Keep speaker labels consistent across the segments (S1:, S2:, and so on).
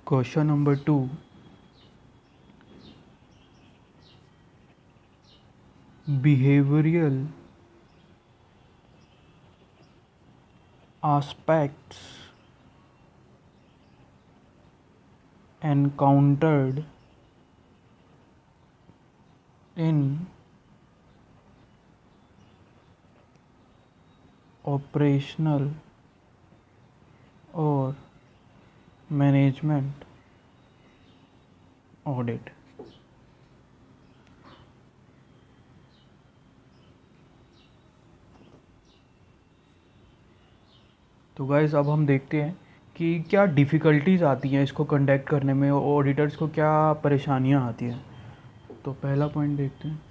S1: Question number 2. Behavioral aspects encountered in operational or management audit. तो guys अब हम देखते हैं कि क्या डिफ़िकल्टीज आती हैं इसको कंडक्ट करने में, ऑडिटर्स को क्या परेशानियां आती हैं। तो पहला पॉइंट देखते हैं।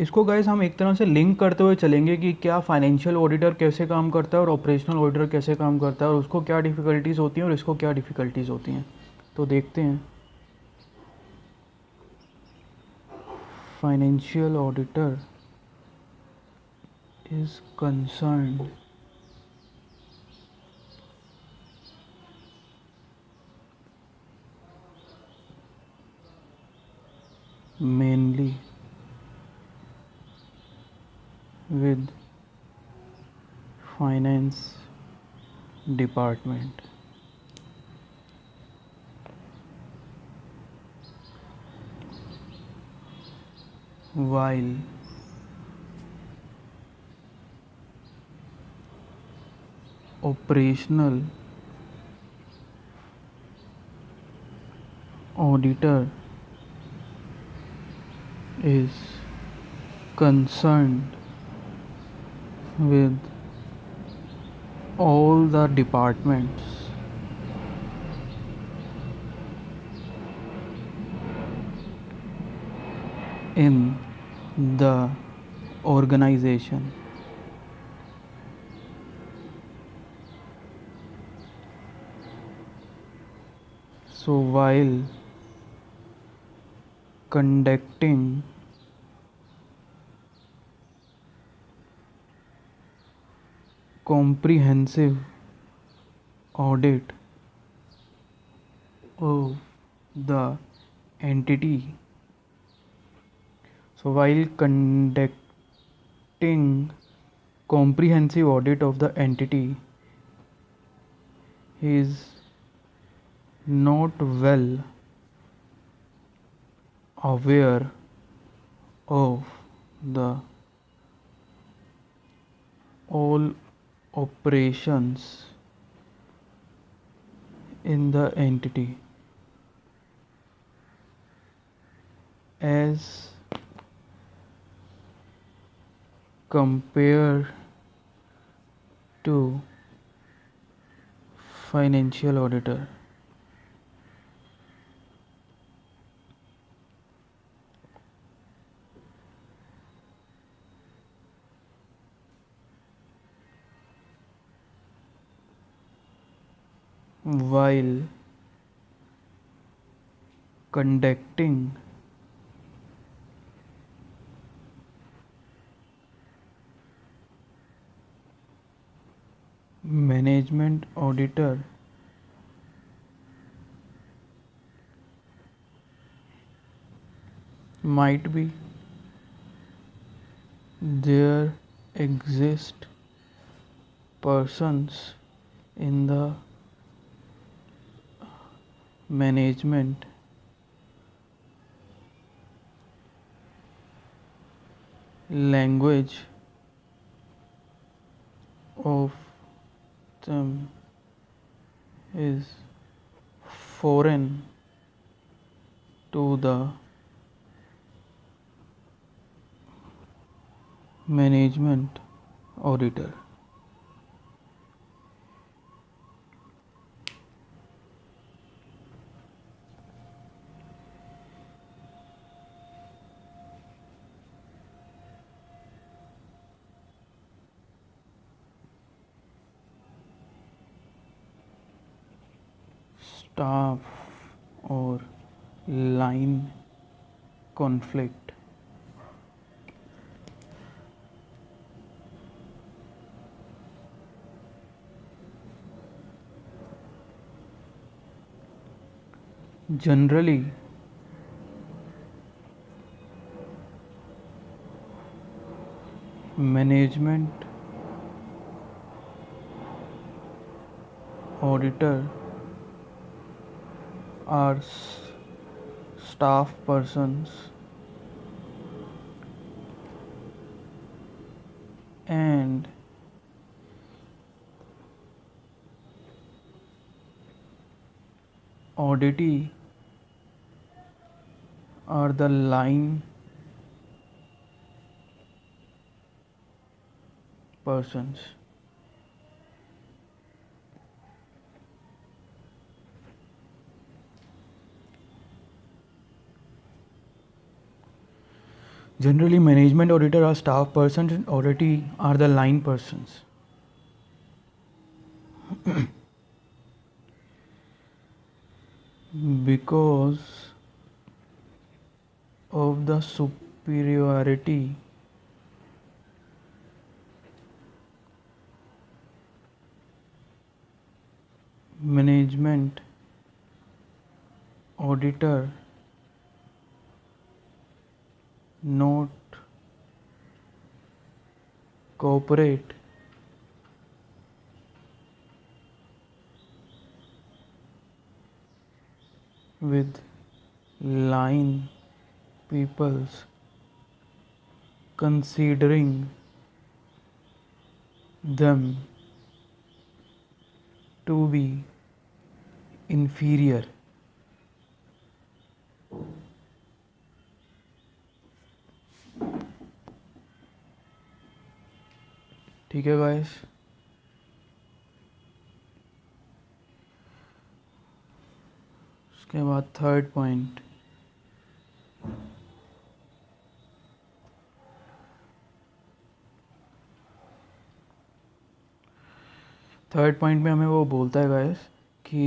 S1: इसको गाइस हम एक तरह से लिंक करते हुए चलेंगे कि क्या फाइनेंशियल ऑडिटर कैसे काम करता है और ऑपरेशनल ऑडिटर कैसे काम करता है और उसको क्या डिफ़िकल्टीज़ होती हैं और इसको क्या डिफ़िकल्टीज़ होती हैं। तो देखते हैं। Financial auditor is concerned mainly with finance department, while operational auditor is concerned with all the departments in the organization. So while conducting comprehensive audit of the entity, so while conducting comprehensive audit of the entity, he is not well aware of the all operations in the entity as compared to financial auditor. While conducting management auditor might be there exist persons in the management language of them is foreign to the management auditor. Staff और line conflict. Generally management auditor are staff persons and auditee are the line persons. Generally, management auditor are staff persons and auditee are the line persons. Because of the superiority management auditor not cooperate with line peoples, considering them to be inferior. ठीक है guys, उसके बाद third point, third point में हमें वो बोलता है guys कि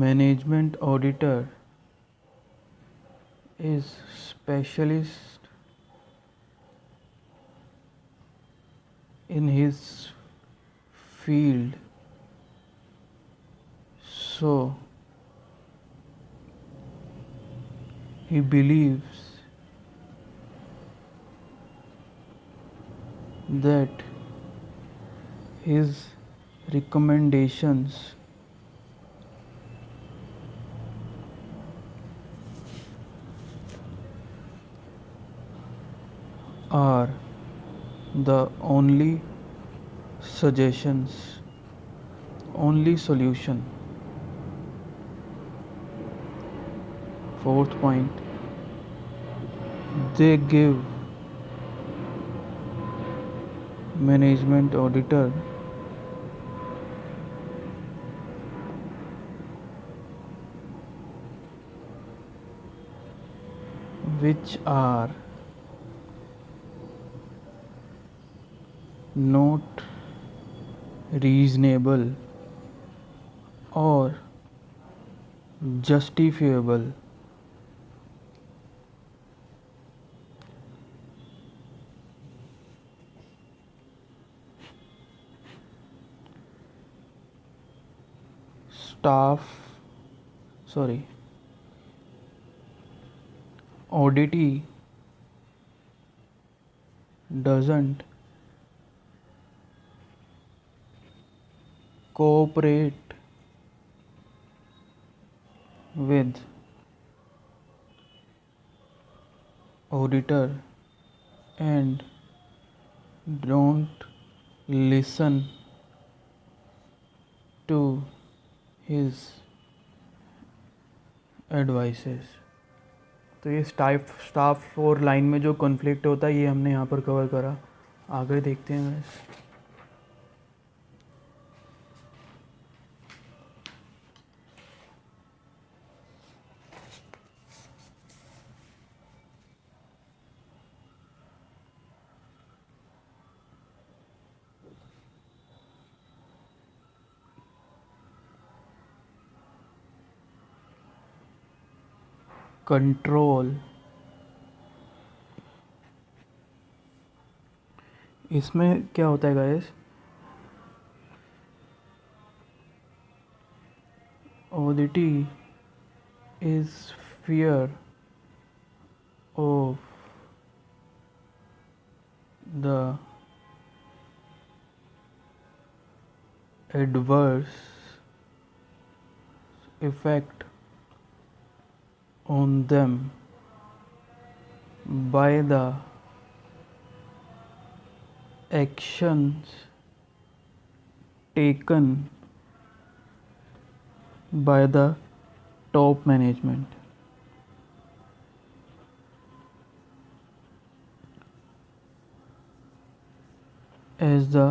S1: management auditor is specialist in his field, so he believes that his recommendations are the only suggestions, only solution. Fourth point, they give management auditor which are not reasonable or justifiable. Auditee doesn't cooperate with auditor and don't listen to his advices. तो ये staff और line में जो conflict होता है ये हमने यहाँ पर कवर करा। आगे देखते हैं गाइस। कंट्रोल, इसमें क्या होता है guys, oddity is fear of the adverse effect on them by the actions taken by the top management. As the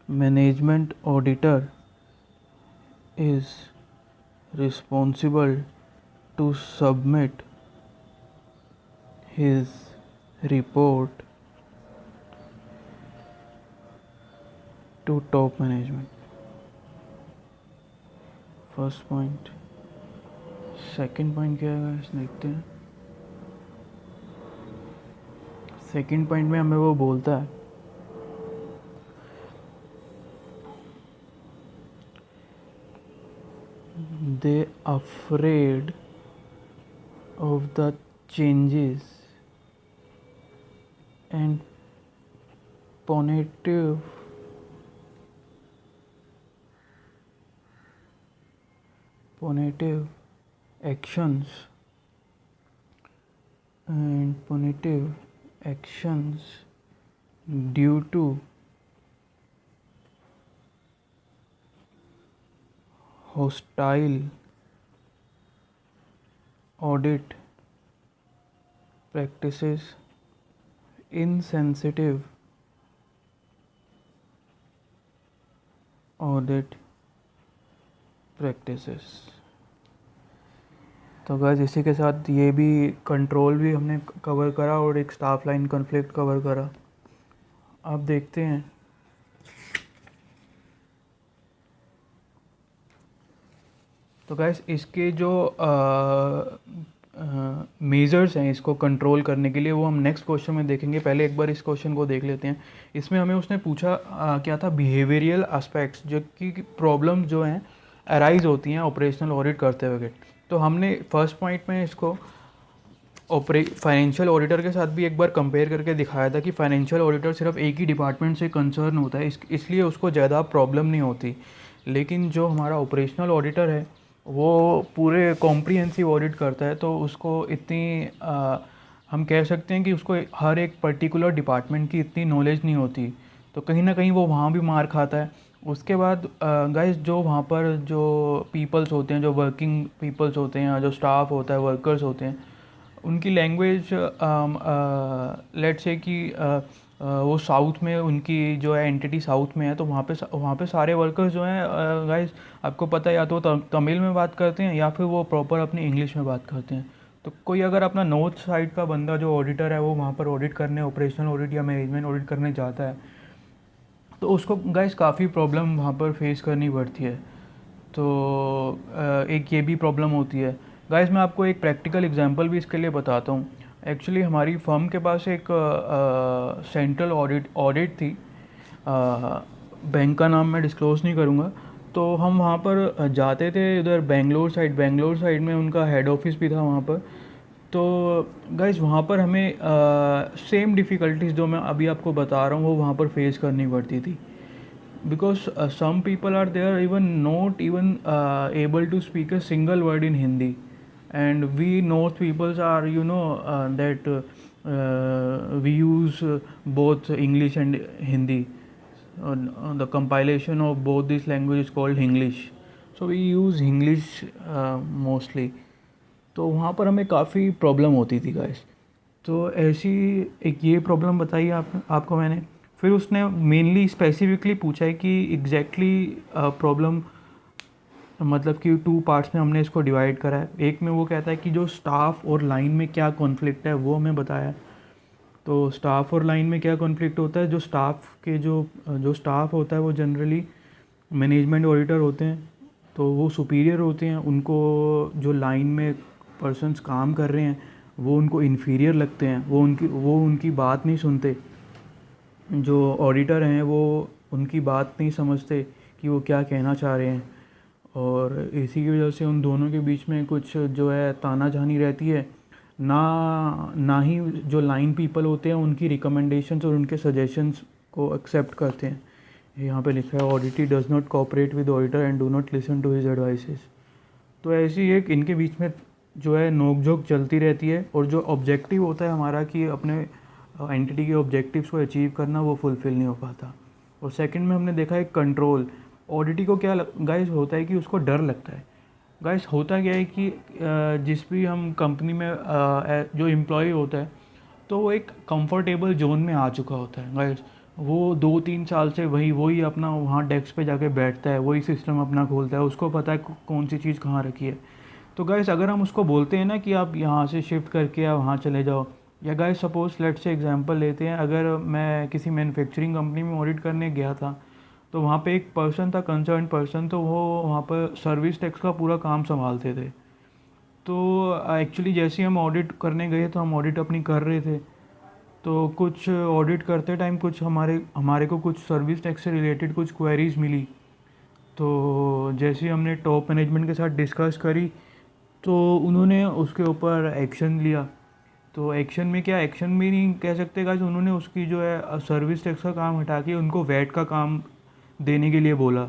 S1: management auditor is responsible to submit his report to top management. First point. Second point क्या है देखते हैं। Second point में हमें वो बोलता है they afraid of the changes and punitive actions due to hostile audit practices, insensitive audit practices। तो गाइस इसी के साथ ये भी कंट्रोल भी हमने कवर करा और एक स्टाफ लाइन कॉन्फ्लिक्ट कवर करा। अब देखते हैं तो गाइस इसके जो मेजर्स हैं इसको कंट्रोल करने के लिए वो हम नेक्स्ट क्वेश्चन में देखेंगे। पहले एक बार इस क्वेश्चन को देख लेते हैं। इसमें हमें उसने पूछा क्या था, बिहेवियरल एस्पेक्ट्स जो कि प्रॉब्लम जो हैं अराइज होती हैं ऑपरेशनल ऑडिट करते हुए। तो हमने फर्स्ट पॉइंट में इसको फाइनेंशियल ऑडिटर के साथ भी एक बार कंपेयर करके दिखाया था कि फाइनेंशियल ऑडिटर सिर्फ एक ही डिपार्टमेंट से कंसर्न होता है, इसलिए उसको ज़्यादा प्रॉब्लम नहीं होती। लेकिन जो हमारा ऑपरेशनल ऑडिटर है वो पूरे कॉम्प्रिहेंसिव ऑडिट करता है, तो उसको इतनी हम कह सकते हैं कि उसको हर एक पर्टिकुलर डिपार्टमेंट की इतनी नॉलेज नहीं होती, तो कहीं ना कहीं वो वहाँ भी मार खाता है। उसके बाद गाइस जो वहाँ पर जो पीपल्स होते हैं, जो वर्किंग पीपल्स होते हैं, जो स्टाफ होता है, वर्कर्स होते हैं, उनकी लैंग्वेज लेट से कि वो साउथ में उनकी जो है एंटिटी साउथ में है, तो वहाँ पे सारे वर्कर्स जो हैं गाइस आपको पता है या तो तमिल में बात करते हैं या फिर वो प्रॉपर अपनी इंग्लिश में बात करते हैं। तो कोई अगर अपना नॉर्थ साइड का बंदा जो ऑडिटर है वो वहाँ पर ऑडिट करने, ऑपरेशनल ऑडिट या मैनेजमेंट ऑडिट करने जाता है, तो उसको गाइस काफ़ी प्रॉब्लम वहाँ पर फेस करनी पड़ती है। तो एक ये भी प्रॉब्लम होती है। गाइस मैं आपको एक प्रैक्टिकल एग्जांपल भी इसके लिए बताता हूँ। एक्चुअली हमारी फर्म के पास एक सेंट्रल ऑडिट थी, बैंक का नाम मैं डिस्क्लोज़ नहीं करूँगा। तो हम वहाँ पर जाते थे, उधर बेंगलोर साइड में उनका हेड ऑफिस भी था वहाँ पर। तो गाइस वहाँ पर हमें सेम डिफ़िकल्टीज़ जो मैं अभी आपको बता रहा हूँ वो वहाँ पर फेस करनी पड़ती थी। Because some people are there even not even able to speak a single word in Hindi, and we North peoples are that we use both English and Hindi. The compilation of both these languages called English, so we use English mostly. तो वहाँ पर हमें काफ़ी problem होती थी guys. तो ऐसी एक ये प्रॉब्लम बताई आपको मैंने। फिर उसने मेनली स्पेसिफिकली पूछा है कि एग्जैक्टली प्रॉब्लम मतलब कि 2 पार्ट्स में हमने इसको डिवाइड करा है। एक में वो कहता है कि जो स्टाफ और लाइन में क्या कॉन्फ्लिक्ट है वो हमें बताया है। तो स्टाफ और लाइन में क्या कॉन्फ्लिक्ट होता है, जो स्टाफ होता है वो जनरली मैनेजमेंट ऑडिटर होते हैं तो वो सुपीरियर होते हैं, उनको जो लाइन में पर्सन्स काम कर रहे हैं वो उनको इन्फीरियर लगते हैं, वो उनकी बात नहीं सुनते। जो ऑडिटर हैं वो उनकी बात नहीं समझते कि वो क्या कहना चाह रहे हैं, और इसी की वजह से उन दोनों के बीच में कुछ जो है तानाझानी रहती है। ना ही जो लाइन पीपल होते हैं उनकी रिकमेंडेशंस और उनके सजेशंस को एक्सेप्ट करते हैं। यहाँ पे लिखा है auditee does not cooperate with auditor and do not listen to his advices. तो ऐसी एक इनके बीच में जो है नोक-झोंक चलती रहती है, और जो ऑब्जेक्टिव होता है हमारा कि अपने एंटिटी के ऑब्जेक्टिव्स को अचीव करना, वो फुलफ़िल नहीं हो पाता। और सेकंड में हमने देखा है कंट्रोल। ऑडिटी को क्या गाइस होता है कि उसको डर लगता है। गाइस होता क्या है कि जिस भी हम कंपनी में जो एम्प्लॉय होता है तो वो एक कंफर्टेबल जोन में आ चुका होता है गाइस। वो 2-3 साल से वही अपना वहाँ डेस्क पे जाके बैठता है, वही सिस्टम अपना खोलता है, उसको पता है कौन सी चीज़ कहाँ रखी है। तो गाइस अगर हम उसको बोलते हैं ना कि आप यहाँ से शिफ्ट करके या वहाँ चले जाओ, या गाइस सपोज लेट से एग्जांपल लेते हैं, अगर मैं किसी मैन्युफैक्चरिंग कंपनी में ऑडिट करने गया था तो वहाँ पे एक पर्सन था, कंसर्न पर्सन, तो वो वहाँ पर सर्विस टैक्स का पूरा काम संभालते थे। तो एक्चुअली जैसे ही हम ऑडिट करने गए तो हम ऑडिट अपनी कर रहे थे, तो कुछ ऑडिट करते टाइम कुछ हमारे हमारे को कुछ सर्विस टैक्स से रिलेटेड कुछ क्वेरीज़ मिली। तो जैसे ही हमने टॉप मैनेजमेंट के साथ डिस्कस करी तो उन्होंने उसके ऊपर एक्शन लिया। तो एक्शन में क्या, एक्शन भी नहीं कह सकते गाइस, उन्होंने उसकी जो है सर्विस टैक्स का काम हटा के उनको वैट का काम देने के लिए बोला।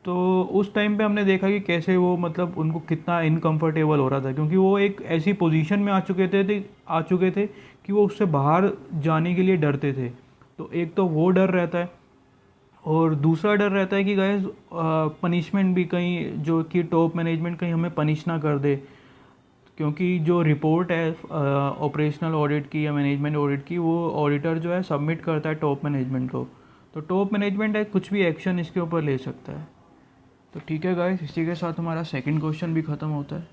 S1: तो उस टाइम पे हमने देखा कि कैसे वो मतलब उनको कितना इनकम्फर्टेबल हो रहा था, क्योंकि वो एक ऐसी पोजीशन में आ चुके थे कि वो उससे बाहर जाने के लिए डरते थे। तो एक तो वो डर रहता है, और दूसरा डर रहता है कि गाइस पनिशमेंट भी कहीं, जो कि टॉप मैनेजमेंट कहीं हमें पनिश ना कर दे। क्योंकि जो रिपोर्ट है ऑपरेशनल ऑडिट की या मैनेजमेंट ऑडिट की, वो ऑडिटर जो है सबमिट करता है टॉप मैनेजमेंट को। तो टॉप मैनेजमेंट है कुछ भी एक्शन इसके ऊपर ले सकता है। तो ठीक है गाइस, इसी के साथ हमारा सेकंड क्वेश्चन भी ख़त्म होता है।